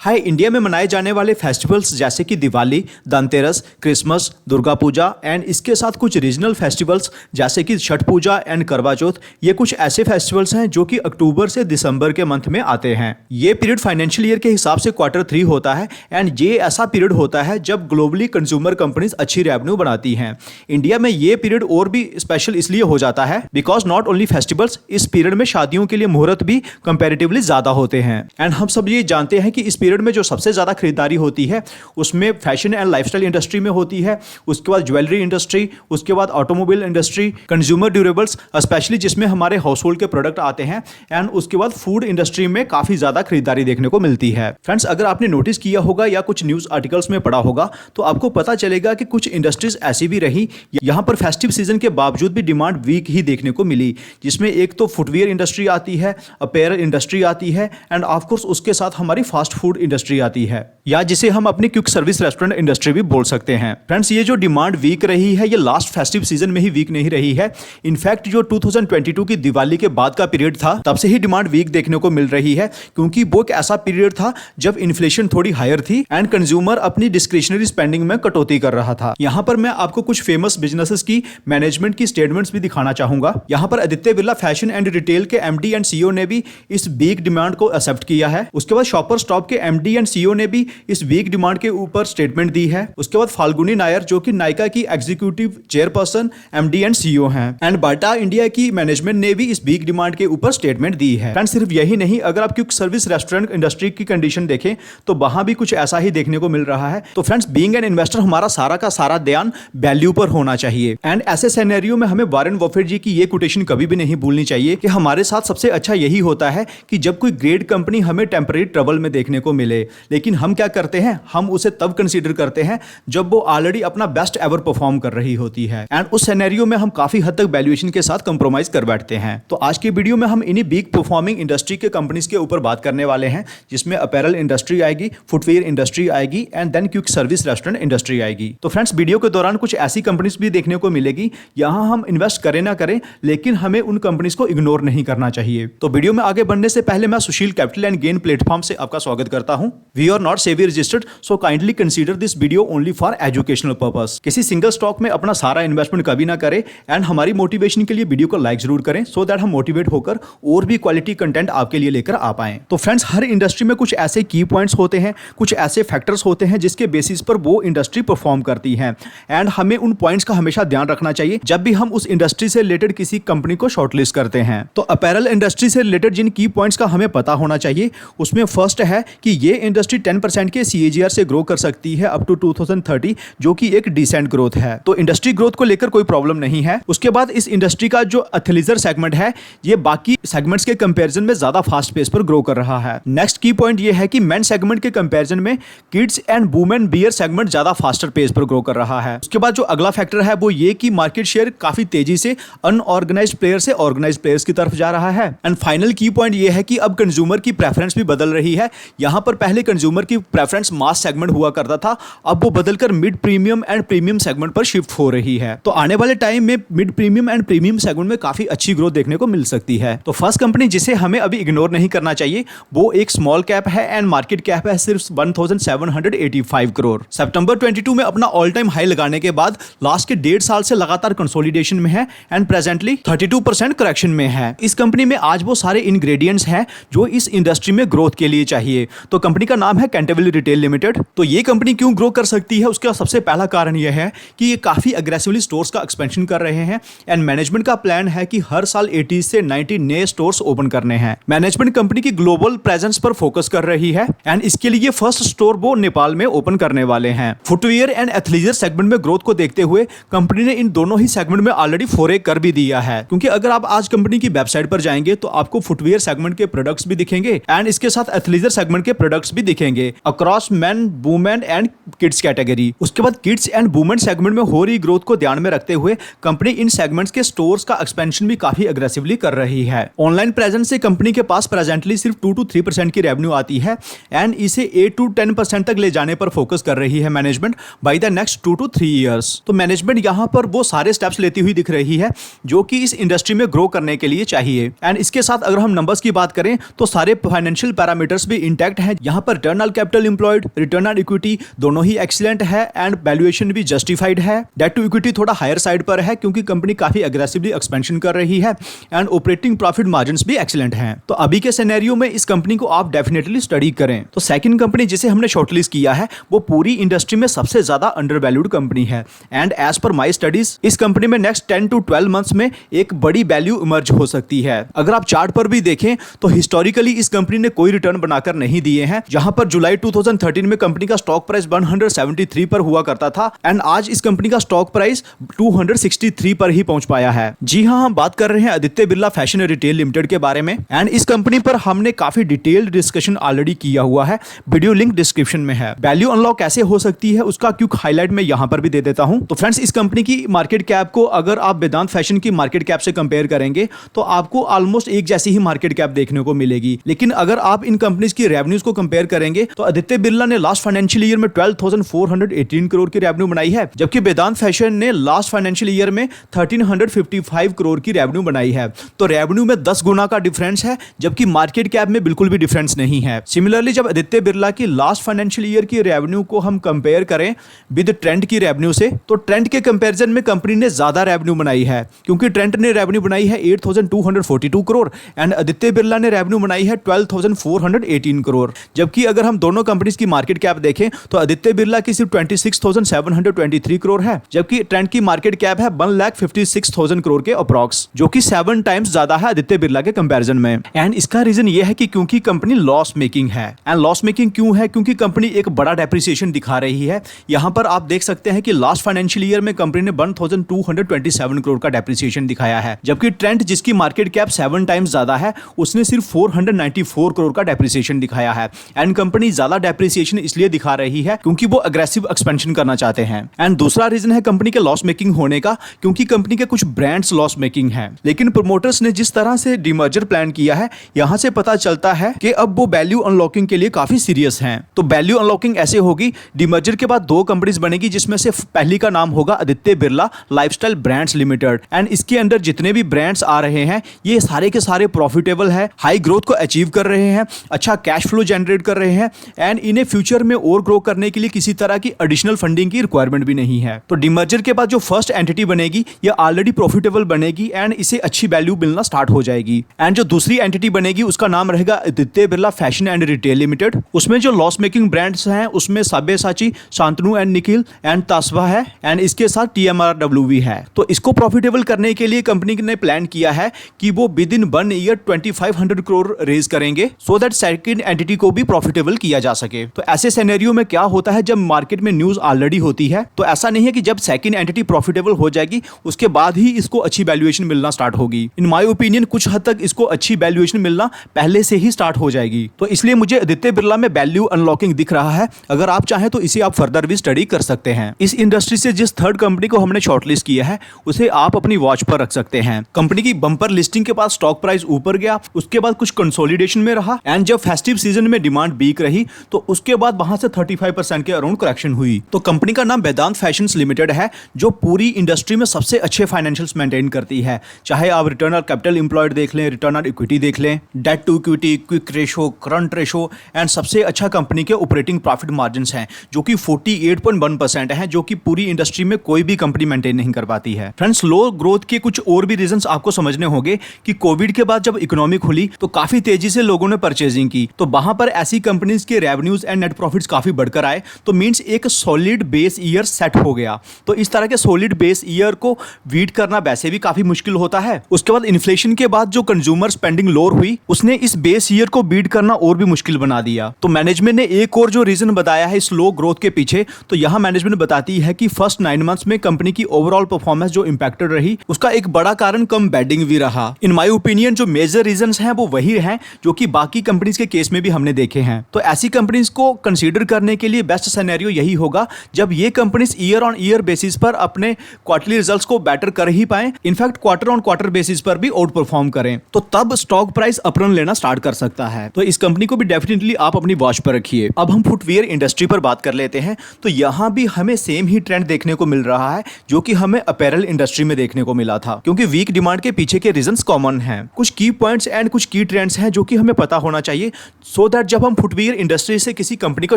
हाय, India में मनाए जाने वाले फेस्टिवल्स जैसे कि दिवाली, धनतेरस, क्रिसमस, दुर्गा पूजा एंड इसके साथ कुछ रीजनल फेस्टिवल्स जैसे कि छठ पूजा एंड करवा चौथ, ये कुछ ऐसे फेस्टिवल्स हैं जो कि अक्टूबर से दिसंबर के मंथ में आते हैं। ये पीरियड फाइनेंशियल ईयर के हिसाब से Q3 होता है एंड ये ऐसा पीरियड होता है जब ग्लोबली कंज्यूमर कंपनीज अच्छी रेवेन्यू बनाती हैं। इंडिया में ये पीरियड और भी स्पेशल इसलिए हो जाता है बिकॉज नॉट ओनली फेस्टिवल्स, इस पीरियड में शादियों के लिए मुहूर्त भी कंपेरेटिवली ज्यादा होते हैं। एंड हम सब ये जानते हैं कि इस पीरियड में जो सबसे ज्यादा खरीदारी होती है उसमें फैशन एंड लाइफस्टाइल इंडस्ट्री में होती है, उसके बाद ज्वेलरी इंडस्ट्री, उसके बाद automobile industry, consumer durables specially जिसमें हमारे हाउस होल्ड के प्रोडक्ट आते हैं, एंड उसके बाद फूड इंडस्ट्री में काफी ज्यादा खरीदारी देखने को मिलती है। फ्रेंड्स, अगर आपने नोटिस किया होगा या कुछ न्यूज आर्टिकल्स में पढ़ा होगा तो आपको पता चलेगा कि कुछ इंडस्ट्रीज ऐसी भी रही यहां पर फेस्टिव सीजन के बावजूद भी डिमांड वीक ही देखने को मिली, जिसमें एक तो फुटवियर इंडस्ट्री आती है, अपैरल इंडस्ट्री आती है एंड ऑफ कोर्स उसके साथ हमारी फास्ट फूड इंडस्ट्री आती है, या जिसे हम अपनी क्विक सर्विस रेस्टोरेंट इंडस्ट्री भी बोल सकते हैं। फ्रेंड्स, ये जो डिमांड वीक रही है ये लास्ट फेस्टिव सीजन में ही वीक नहीं रही है। इनफैक्ट जो 2022 की दिवाली के बाद का पीरियड था तब से ही डिमांड वीक देखने को मिल रही है, क्योंकि वो एक ऐसा पीरियड था जब इन्फ्लेशन थोड़ी हायर थी एंड कंज्यूमर अपनी डिस्क्रिशनरी स्पेंडिंग में कटौती कर रहा था। यहां पर मैं आपको कुछ फेमस बिजनेसेस की मैनेजमेंट की स्टेटमेंट्स भी दिखाना चाहूंगा। यहां पर Aditya Birla fashion and retail के एमडी एंड सीईओ ने भी इस वीक डिमांड को एक्सेप्ट किया है। उसके बाद शॉपर स्टॉप के एमडी एंड सीईओ ने भी इस वीक डिमांड के ऊपर स्टेटमेंट दी है। उसके बाद फाल्गुनी नायर जो कि नायका की executive chairperson, MD and CEO हैं, एंड बाटा इंडिया की मैनेजमेंट ने भी इस वीक डिमांड के ऊपर स्टेटमेंट दी है। फ्रेंड्स, सिर्फ यही नहीं, अगर आप क्विक सर्विस रेस्टोरेंट इंडस्ट्री की कंडीशन देखें तो वहां भी कुछ ऐसा ही देखने को मिल रहा है। तो फ्रेंड्स, बीइंग एन इन्वेस्टर हमारा सारा का सारा ध्यान वैल्यू पर होना चाहिए एंड ऐसे सिनेरियो में हमें वॉरेन बफेट जी की ये कोटेशन कभी भी नहीं भूलनी चाहिए कि हमारे साथ सबसे अच्छा यही होता है कि जब कोई ग्रेट कंपनी हमें टेम्परेरी ट्रबल में देखने को मिले, लेकिन हम क्या करते हैं, हम उसे तब कंसीडर करते हैं जब वो ऑलरेडी अपना बेस्ट एवर परफॉर्म कर रही होती है एंड उस सिनेरियो में हम काफी हद तक वैल्यूएशन के साथ कंप्रोमाइज कर बैठते हैं। तो आज के वीडियो में हम इन्हीं बिग परफॉर्मिंग इंडस्ट्री के कंपनीज के ऊपर बात करने वाले हैं, जिसमें अपैरल इंडस्ट्री आएगी, फुटवेयर इंडस्ट्री आएगी and then quick service restaurant industry आएगी। तो फ्रेंड्स, वीडियो के दौरान कुछ ऐसी कंपनीज भी देखने को मिलेगी यहां हम इन्वेस्ट करें ना करें, लेकिन हमें उन कंपनीज को इग्नोर नहीं करना चाहिए। तो वीडियो में आगे बढ़ने से पहले मैं Sushil capital and gain platform से आपका स्वागत करता हूं। We are not SEBI registered, so kindly consider this video only for educational purpose. किसी सिंगल स्टॉक में अपना सारा इन्वेस्टमेंट कभी ना करें एंड हमारी मोटिवेशन के लिए वीडियो को लाइक जरूर करें सो दैट हम मोटिवेट होकर और भी क्वालिटी कंटेंट आपके लिए लेकर आ पाए। तो फ्रेंड्स, हर इंडस्ट्री में कुछ ऐसे की पॉइंट्स होते हैं, कुछ ऐसे फैक्टर्स होते हैं जिसके बेसिस पर वो इंडस्ट्री परफॉर्म करती है एंड हमें उन पॉइंट्स का हमेशा ध्यान रखना चाहिए जब भी हम उस इंडस्ट्री से रिलेटेड किसी कंपनी को शॉर्टलिस्ट करते हैं। तो अपैरल इंडस्ट्री से रिलेटेड जिन की पॉइंट्स का हमें पता होना चाहिए उसमें फर्स्ट है कि ये इंडस्ट्री 10% के CAGR से ग्रो कर सकती है अप टू 2030, जो कि एक डिसेंट ग्रोथ है। तो इंडस्ट्री ग्रोथ को लेकर कोई प्रॉब्लम नहीं है। उसके बाद इस इंडस्ट्री का जो एथलीजर सेगमेंट है ये बाकी सेगमेंट्स के कंपैरिजन में ज्यादा फास्ट पेस पर ग्रो कर रहा है। नेक्स्ट की पॉइंट ये है कि मेन सेगमेंट के कंपैरिजन में kids and women wear segment ज्यादा फास्टर पेस पर ग्रो कर रहा है। उसके बाद जो अगला फैक्टर है वो ये कि मार्केट शेयर काफी तेजी से अनऑर्गेनाइज्ड प्लेयर से ऑर्गेनाइज्ड प्लेयर्स की तरफ जा रहा है। एंड फाइनल की पॉइंट ये है कि अब कंज्यूमर की प्रेफरेंस भी बदल रही है। यहां पर पहले कंज्यूमर की प्रेफरेंस मास सेगमेंट हुआ करता था, अब वो बदलकर mid premium and premium segment पर शिफ्ट हो रही है। तो आने वाले टाइम में mid premium and premium segment में काफी अच्छी ग्रोथ देखने को मिल सकती है। तो फर्स्ट कंपनी जिसे हमें अभी इग्नोर नहीं करना चाहिए वो एक स्मॉल कैप है एंड मार्केट कैप है सिर्फ 1785 करोड़। सितंबर 22 में अपना ऑल टाइम हाई लगाने के बाद लास्ट के 1.5 साल से लगातार कंसोलिडेशन में है एंड प्रेजेंटली 32% करेक्शन में है। इस कंपनी में आज वो सारे इंग्रेडिएंट्स हैं जो इस इंडस्ट्री में ग्रोथ के लिए चाहिए। तो कंपनी का नाम है कैंटेबिलिटी रिटेल लिमिटेड। तो ये कंपनी क्यों ग्रो कर सकती है उसका सबसे पहला कारण यह है कि ये काफी अग्रेसिवली स्टोर्स का एक्सपेंशन कर रहे हैं एंड मैनेजमेंट का प्लान है कि हर साल 80 से 90 नए स्टोर्स ओपन करने हैं। मैनेजमेंट कंपनी की ग्लोबल प्रेजेंस पर फोकस कर रही है एंड इसके लिए फर्स्ट स्टोर वो नेपाल में ओपन करने वाले हैं। फुटवियर एंड एथलीजर सेगमेंट में ग्रोथ को देखते हुए कंपनी ने इन दोनों ही सेगमेंट में ऑलरेडी फोरे कर भी दिया है, क्योंकि अगर आप आज कंपनी की वेबसाइट पर जाएंगे तो आपको फुटवियर सेगमेंट के प्रोडक्ट्स भी दिखेंगे एंड इसके साथ एथलीजर सेगमेंट के प्रोडक्ट्स भी दिखेंगे across main, women and kids category. उसके बाद किड्स एंड वुमेन सेगमेंट में हो रही ग्रोथ को ध्यान में रखते हुए कंपनी इन सेगमेंट्स के स्टोर्स का एक्सपेंशन भी काफी अग्रेसिवली कर रही है। ऑनलाइन प्रेजेंस से कंपनी के पास प्रेजेंटली सिर्फ 2 to 3% की रेवेन्यू आती है एंड इसे 8 to 10% तक ले जाने पर फोकस कर रही है management by the next 2 to 3 years. तो मैनेजमेंट यहां पर वो सारे स्टेप्स लेती हुई दिख रही है जो कि इस इंडस्ट्री में ग्रो करने के लिए चाहिए। एंड इसके साथ अगर हम नंबर्स की बात करें तो सारे फाइनेंशियल पैरामीटर्स भी इंटैक्ट हैं। यहाँ पर return on capital employed, return on equity दोनों ही एक्सीलेंट है एंड वैल्यूएशन भी जस्टिफाइड है। डेट टू इक्विटी थोड़ा हायर साइड पर है क्योंकि कंपनी काफी अग्रेसिवली एक्सपेंशन कर रही है एंड ऑपरेटिंग प्रॉफिट मार्जिन्स भी एक्सीलेंट हैं। तो अभी के सिनेरियो में इस कंपनी को आप डेफिनेटली स्टडी करें। तो सेकंड कंपनी जिसे हमने शॉर्टलिस्ट किया है वो पूरी इंडस्ट्री में सबसे ज्यादा अंडरवैल्यूड कंपनी है and as per my studies इस कंपनी में नेक्स्ट 10 to 12 मंथ्स में एक बड़ी वैल्यू इमर्ज हो सकती है। अगर आप चार्ट पर भी देखें तो हिस्टोरिकली इस कंपनी ने कोई रिटर्न बनाकर नहीं दिए हैं। जहां पर जुलाई 2013 में कंपनी का स्टॉक प्राइस 173 पर हुआ करता था एंड आज इस कंपनी का स्टॉक प्राइस 263 पर ही पहुंच पाया है। जी हां, हम बात कर रहे हैं Aditya Birla fashion retail limited के बारे में एंड इस कंपनी पर हमने काफी डिटेल्ड डिस्कशन ऑलरेडी किया हुआ है, वीडियो लिंक डिस्क्रिप्शन में है। वैल्यू अनलॉक कैसे हो सकती है उसका क्विक हाईलाइट मैं यहां पर भी दे देता हूं। तो फ्रेंड्स, इस कंपनी की मार्केट कैप को अगर आप वेदांत फैशन की मार्केट कैप से कंपेयर करेंगे तो आपको ऑलमोस्ट एक जैसी ही मार्केट कैप देखने को मिलेगी। लेकिन अगर आप इन कंपनीज की रेवेन्यूज को कंपेयर करेंगे तो आदित्य बिरला ने लास्ट फाइनेंशियल ईयर में 12,418 करोड़ की रेवेन्यू बनाई है, जबकि वेदांत फैशन ने लास्ट फाइनेंशियल ईयर में 1,355 करोड़ की रेवेन्यू बनाई है। तो रेवेन्यू में 10 गुना का डिफरेंस है, जबकि मार्केट कैप में बिल्कुल भी डिफरेंस नहीं है। सिमिलरली, जब आदित्य बिरला की लास्ट फाइनेंशियल ईयर की रेवेन्यू को हम कंपेयर करें विद ट्रेंड की रेवेन्यू से, तो ट्रेंड के कंपैरिजन में कंपनी ने ज्यादा रेवेन्यू बनाई है, क्योंकि ट्रेंड ने रेवेन्यू बनाई है 8,242 करोड़ एंड आदित्य बिरला ने रेवेन्यू बनाई है 12,418 करोड़। जबकि अगर हम दोनों कंपनीज की मार्केट कैप देखें तो आदित्य बिरला की सिर्फ 26,723 करोड़ है, जबकि ट्रेंड की मार्केट कैप है 1,56,000 करोड़ के अप्रॉक्स, जो कि 7 टाइम्स ज्यादा है आदित्य बिरला के कंपैरिजन में। एंड इसका रीजन ये है कि क्योंकि कंपनी लॉस मेकिंग है। एंड लॉस मेकिंग क्यों है? क्योंकि कंपनी एक बड़ा डेप्रिसिएशन दिखा रही है। यहां पर आप देख सकते हैं कि लास्ट फाइनेंशियल ईयर में कंपनी ने 1,227 करोड़ का डेप्रिसिएशन दिखाया है, जबकि ट्रेंड जिसकी मार्केट कैप 7 टाइम्स ज्यादा है उसने सिर्फ 494 करोड़ का डेप्रिसिएशन दिखाया है। एंड कंपनी ज्यादा डेप्रिसिएशन इसलिए दिखा रही है क्योंकि वो अग्रेसिव एक्सपेंशन करना चाहते हैं। एंड दूसरा रीजन है कंपनी के लॉस मेकिंग होने का, क्योंकि कंपनी के कुछ ब्रांड्स लॉस मेकिंग है। लेकिन प्रमोटर्स ने जिस तरह से डीमर्जर प्लान किया है, यहां से पता चलता है कि अब वो वैल्यू अनलॉकिंग के लिए काफी सीरियस हैं। तो वैल्यू अनलॉकिंग ऐसे होगी, डीमर्जर के बाद 2 कंपनीज बनेगी, जिसमें से पहली का नाम होगा Aditya Birla lifestyle brands limited and इसके अंदर जितने भी ब्रांड्स आ रहे हैं ये सारे के सारे प्रॉफिटेबल है, हाई ग्रोथ को अचीव कर रहे हैं, अच्छा कैश फ्लो जनरेट कर रहे हैं एंड इन्हें फ्यूचर में और ग्रो करने के लिए किसी तरह की एडिशनल फंडिंग की रिक्वायरमेंट भी नहीं है। तो डीमर्जर के बाद जो फर्स्ट एंटिटी बनेगी ये ऑलरेडी प्रॉफिटेबल बनेगी एंड इसे अच्छी वैल्यू मिलना स्टार्ट हो जाएगी। एंड जो दूसरी एंटिटी बनेगी उसका नाम रहेगा Aditya Birla fashion and retail limited. उसमें जो लॉस मेकिंग ब्रांड्स हैं उसमें साब्यसाची, शांतनु एंड निखिल एंड तासवा है एंड इसके साथ TMRW भी है। तो इसको प्रॉफिटेबल करने के लिए कंपनी ने प्लान किया है कि वो within 1 year 2500 crore raise करेंगे सो दैट सेकंड एंटिटी को भी प्रॉफिटेबल किया जा सके। तो ऐसे सिनेरियो में क्या होता है, जब मार्केट में न्यूज ऑलरेडी होती है तो ऐसा नहीं है कि जब सेकंड एंटिटी प्रॉफिटेबल हो जाएगी उसके बाद ही इसको अच्छी वैल्यूएशन मिलना स्टार्ट होगी। इन माय ओपिनियन कुछ हद तक इसको अच्छी वैल्यूएशन मिलना पहले से ही स्टार्ट हो जाएगी। तो इसलिए मुझे आदित्य बिरला में वैल्यू अनलॉकिंग दिख रहा है। अगर आप चाहें तो इसे आप फर्दर भी स्टडी कर सकते हैं। इस इंडस्ट्री से जिस थर्ड कंपनी को हमने शॉर्टलिस्ट किया है उसे आप अपनी वॉच पर रख सकते हैं। कंपनी की बम्पर लिस्टिंग के बाद स्टॉक प्राइस ऊपर गया, उसके बाद कुछ कंसोलिडेशन में रहा एंड जब फेस्टिव सीजन में डिमांड वीक रही तो उसके बाद वहां से 35% के अराउंड करेक्शन हुई। तो कंपनी का नाम वेदांत फैशंस लिमिटेड है, जो पूरी इंडस्ट्री में सबसे अच्छे फाइनेंशियल्स मेंटेन करती है। चाहे आप रिटर्न ऑन कैपिटल एम्प्लॉयड देख लें, रिटर्न ऑन इक्विटी देख लें, debt to equity, quick ratio, current ratio and सबसे अच्छा कंपनी के ऑपरेटिंग प्रॉफिट मार्जिन्स हैं जो कि 48.1% है, जो कि पूरी इंडस्ट्री में कोई भी कंपनी मेंटेन नहीं कर पाती है। फ्रेंड्स, लो ग्रोथ के कुछ और भी रीजंस आपको समझने होंगे कि कोविड के बाद जब इकोनॉमी खुली तो काफी तेजी से लोगों ने परचेजिंग की, तो वहां पर ऐसी कंपनीज के रेवेन्यूज एंड नेट प्रॉफिट्स काफी बढ़कर आए। तो मींस एक सॉलिड बेस ईयर सेट हो गया। तो इस तरह के सॉलिड बेस ईयर को बीट करना वैसे भी काफी मुश्किल होता है। उसके बाद इन्फ्लेशन के बाद जो कंज्यूमर स्पेंडिंग लोअर हुई उसने इस बेस ईयर को बीट करना और भी मुश्किल बना दिया। तो मैनेजमेंट ने एक और जो रीजन बताया है स्लो ग्रोथ के पीछे, तो यहां मैनेजमेंट बताती है कि फर्स्ट 9 मंथ्स में कंपनी की ओवरऑल परफॉर्मेंस जो इंपैक्टेड रही उसका एक बड़ा कारण कम बेडिंग भी रहा। इन माय ओपिनियन जो मेजर रीजंस हैं वो वही हैं जो कि बाकी कंपनीज के केस में भी हमने देखे हैं। तो ऐसी कंपनीज को कंसीडर करने के लिए बेस्ट सिनेरियो यही होगा जब ये companies year on year basis पर अपने क्वार्टरली रिजल्ट्स को बेटर कर ही पाएं, in fact quarter on quarter basis पर भी आउट परफॉर्म करें, तो तब स्टॉक प्राइस अपरन लेना स्टार्ट कर सकता है। तो इस कंपनी को भी डेफिनेटली आप अपनी वॉच पर रखिए। अब हम फुटवियर इंडस्ट्री पर बात कर लेते हैं। तो यहां भी हमें सेम ही ट्रेंड देखने को मिल रहा है जो कि हमें अपैरल इंडस्ट्री में देखने को मिला था, क्योंकि वीक डिमांड के पीछे के रीजंस कॉमन हैं। कुछ की पॉइंट्स एंड कुछ की ट्रेंड्स हैं जो कि हमें पता होना चाहिए सो दैट दैट जब हम फुटवियर इंडस्ट्री से किसी कंपनी को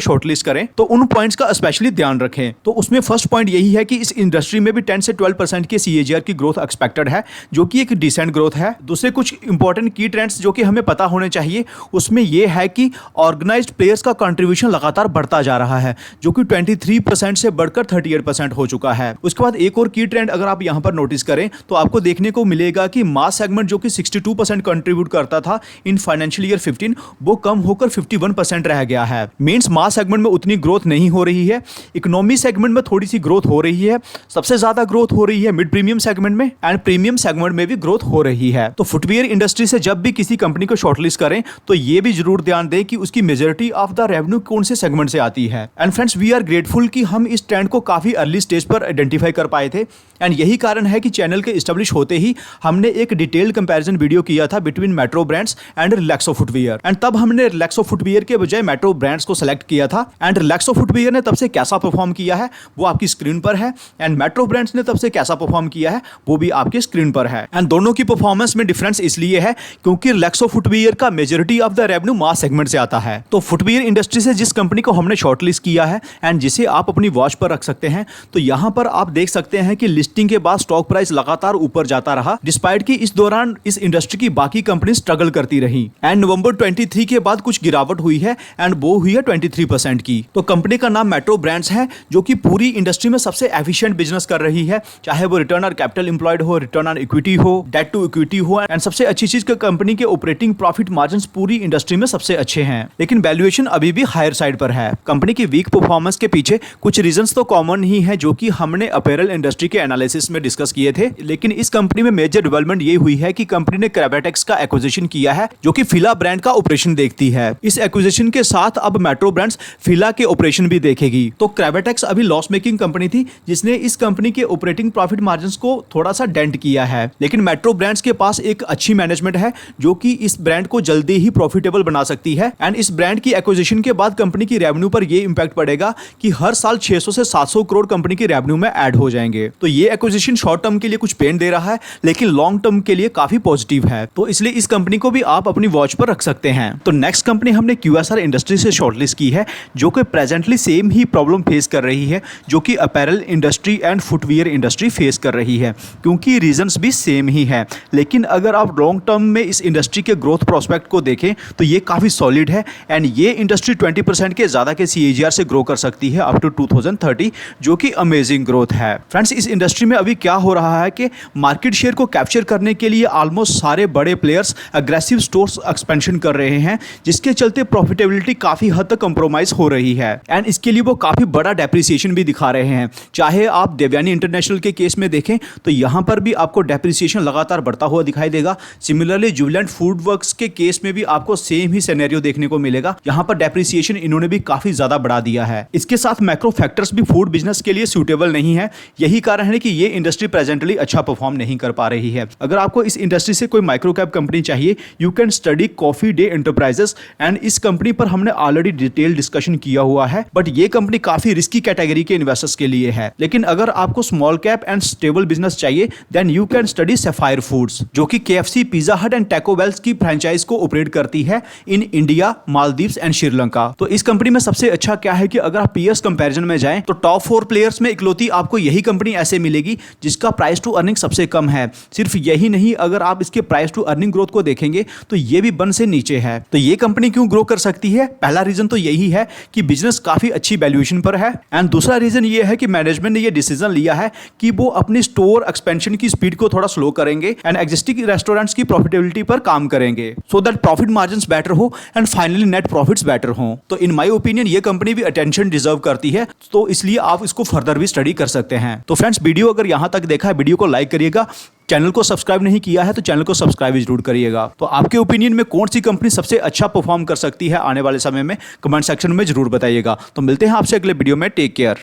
शॉर्टलिस्ट करें तो उन पॉइंट्स का स्पेशली ध्यान रखें। तो उसमें फर्स्ट पॉइंट यही है कि इस इंडस्ट्री में भी 10 से 12% की CAGR की ग्रोथ एक्सपेक्टेड है, जो कि एक डिसेंट ग्रोथ है। दूसरे कुछ इंपॉर्टेंट की ट्रेंड्स जो कि हमें पता होने चाहिए, उसमें यह है कि ऑर्गेनाइज्ड प्लेयर्स का कंट्रीब्यूशन लगातार बढ़ता जा रहा है, जो कि 23% से बढ़कर 38% हो चुका है। उसके बाद एक और की ट्रेंड अगर आप यहां पर नोटिस करें तो आपको देखने को मिलेगा कि मास सेगमेंट जो कि 62% कंट्रीब्यूट करता था इन फाइनेंशियल ईयर 15, वो कम होकर 51% रह गया है। मींस मास सेगमेंट में उतनी ग्रोथ नहीं हो रही है, इकोनॉमी सेगमेंट में थोड़ी सी ग्रोथ हो रही है, सबसे ज्यादा ग्रोथ हो रही है मिड प्रीमियम सेगमेंट में एंड प्रीमियम सेगमेंट में भी ग्रोथ हो रही है। तो फुटवियर इंडस्ट्री से जब भी किसी कंपनी को शॉर्टलिस्ट करें तो ये भी जरूर ध्यान दें कि उसकी मेजॉरिटी ऑफ द रेवेन्यू कौन से सेगमेंट से आती है। And friends, we are grateful कि हम इस ट्रेंड को काफी अर्ली स्टेज पर आइडेंटिफाई कर पाए थे एंड यही कारण है कि चैनल के एस्टेब्लिश होते ही हमने एक डिटेल्ड कंपैरिजन वीडियो किया था between metro brands and Relaxo footwear. And तब हमने रिलैक्सो फुटवियर के बजाय मेट्रो ब्रांड्स को सेलेक्ट किया था एंड रिलैक्सो फुटवियर ने तब से कैसा परफॉर्म किया है वो आपकी स्क्रीन पर है एंड मेट्रो ब्रांड्स ने तब से कैसा परफॉर्म किया है वो भी आपकी स्क्रीन पर है। एंड दोनों की परफॉर्मेंस में डिफरेंस इसलिए है क्योंकि रिलैक्सो फुटवियर का majority of the revenue mass segment से आता है। तो फुटवियर इंडस्ट्री से जिस कंपनी को हमने शॉर्टलिस्ट किया है एंड जिसे आप अपनी वॉच पर रख सकते हैं, तो यहां पर आप देख सकते हैं कि लिस्टिंग के बाद स्टॉक प्राइस लगातार ऊपर जाता रहा, डिस्पाइट कि इस दौरान इस इंडस्ट्री की बाकी कंपनी स्ट्रगल करती रही। एंड नवंबर 23 के बाद कुछ गिरावट हुई है एंड वो हुई है 23% की। तो कंपनी का नाम मेट्रो ब्रांड्स है, जो कि पूरी इंडस्ट्री में सबसे एफिशिएंट बिजनेस कर रही है, चाहे वो रिटर्न ऑन कैपिटल एम्प्लॉयड हो, रिटर्न ऑन इक्विटी हो, डेट टू इक्विटी हो। एंड सबसे अच्छी चीज कि कंपनी के ऑपरेटिंग प्रॉफिट मार्जिन पूरी इंडस्ट्री में सबसे अच्छे हैं, लेकिन वैल्यूएशन अभी भी हायर साइड पर है। कंपनी की वीक परफॉर्मेंस के पीछे कुछ रीजंस तो कॉमन ही है, जो कि हमने अपैरल इंडस्ट्री के एनालिसिस में डिस्कस किए थे। लेकिन इस कंपनी में मेजर डेवलपमेंट ये हुई है कि कंपनी ने क्रेवेटेक्स का एक्विजिशन किया है, जो कि फिला ब्रांड का ऑपरेशन देखती है। इस एक्विजिशन के साथ अब मेट्रो ब्रांड्स फिला के ऑपरेशन भी देखेगी। तो क्रेवेटेक्स अभी लॉस मेकिंग कंपनी थी, जिसने इस कंपनी के ऑपरेटिंग प्रॉफिट मार्जिन को थोड़ा सा डेंट किया है। लेकिन मेट्रो ब्रांड्स के पास एक अच्छी मैनेजमेंट है, जो कि इस ब्रांड को जल्दी ही प्रॉफिटेबल बना सकती है। एंड इस ब्रांड की एक्विजिशन के बाद कंपनी की रेवेन्यू पर यह इंपैक्ट पड़ेगा कि हर साल 600 से 700 करोड़ कंपनी की रेवेन्यू में ऐड हो जाएंगे। तो ये एक्विजिशन शॉर्ट टर्म के लिए कुछ पेन दे रहा है, लेकिन लॉन्ग टर्म के लिए काफी पॉजिटिव है। तो इसलिए इस कंपनी को भी आप अपनी वॉच पर रख सकते हैं। तो नेक्स्ट कंपनी हमने QSR इंडस्ट्री से शॉर्टलिस्ट की है, जो कि प्रेजेंटली सेम ही प्रॉब्लम फेस कर रही है, जो कि apparel industry and footwear industry face कर रही है, क्योंकि रीजंस भी सेम ही है। लेकिन अगर आप लॉन्ग टर्म में इस इंडस्ट्री के ग्रोथ प्रोस्पेक्ट को देखें तो ये काफी सॉलिड है एंड ये इंडस्ट्री 20% के ज्यादा के CAGR से ग्रो कर सकती है अप टू 2030, जो कि अमेजिंग ग्रोथ है। फ्रेंड्स, इस इंडस्ट्री में अभी क्या हो रहा है कि मार्केट शेयर को कैप्चर करने के लिए ऑलमोस्ट सारे बड़े प्लेयर्स अग्रेसिव स्टोर्स एक्सपेंशन कर रहे हैं, जिसके चलते प्रॉफिटेबिलिटी काफी हद तक कंप्रोमाइज हो रही है एंड इसके लिए वो काफी बड़ा डेप्रिसिएशन भी दिखा रहे हैं। चाहे आप देवयानी इंटरनेशनल के केस में देखें तो यहां पर भी आपको डेप्रिसिएशन लगातार बढ़ता हुआ दिखाई देगा। सिमिलरली जुबिलेंट फूड वर्क्स के केस में भी आपको सेम ही सिनेरियो देखने को मिलेगा। यहां पर डेप्रिसिएशन इन्होंने भी काफी ज्यादा बढ़ा दिया है। इसके साथ मैक्रो फैक्टर्स भी फूड बिजनेस के लिए सूटेबल नहीं है। यही कारण है कि ये इंडस्ट्री प्रेजेंटली अच्छा परफॉर्म नहीं कर पा रही है। अगर आपको इस इंडस्ट्री से कोई माइक्रो कैप कंपनी चाहिए, you can study coffee day enterprises and इस कंपनी पर हमने ऑलरेडी डिटेल डिस्कशन किया हुआ है, बट ये कंपनी काफी रिस्की कैटेगरी के इन्वेस्टर्स के लिए है। लेकिन अगर आपको small cap and stable business चाहिए, then you can study Sapphire Foods, जो कि KFC, Pizza Hut and Taco Bells की फ्रेंचाइज को ऑपरेट करती है in India, Maldives and Sri Lanka. तो इस कंपनी में सबसे अच्छा क्या है कि अगर आप पीएस कंपैरिजन में जाएं तो टॉप 4 प्लेयर्स में इकलौती आपको यही कंपनी ऐसे मिलेगी जिसका प्राइस टू अर्निंग सबसे कम है। सिर्फ यही नहीं, अगर आप इसके प्राइस टू अर्निंग ग्रोथ को देखेंगे तो ये भी 1 से नीचे है। तो ये कंपनी क्यों ग्रो कर सकती है? पहला रीजन तो यही है कि बिजनेस काफी अच्छी वैल्यूएशन पर है एंड दूसरा रीजन ये है कि मैनेजमेंट ने ये डिसीजन लिया है कि वो अपनी स्टोर एक्सपेंशन की स्पीड को थोड़ा स्लो करेंगे एंड एग्जिस्टिंग रेस्टोरेंट्स की प्रॉफिटेबिलिटी पर काम करेंगे, so that profit margins better हो and finally net profits better हो। तो इन माय ओपिनियन ये कंपनी भी अटेंशन डिजर्व करती है, तो इसलिए आप इसको फर्दर भी स्टडी कर सकते हैं। तो फ्रेंड्स, वीडियो अगर यहां तक देखा है, वीडियो को लाइक करिएगा। चैनल को सब्सक्राइब नहीं किया है तो चैनल को सब्सक्राइब जरूर करिएगा। तो आपके ओपिनियन में कौन सी कंपनी सबसे अच्छा परफॉर्म कर सकती है आने वाले समय में, कमेंट सेक्शन में जरूर बताइएगा। तो मिलते हैं आपसे अगले वीडियो में। Take care.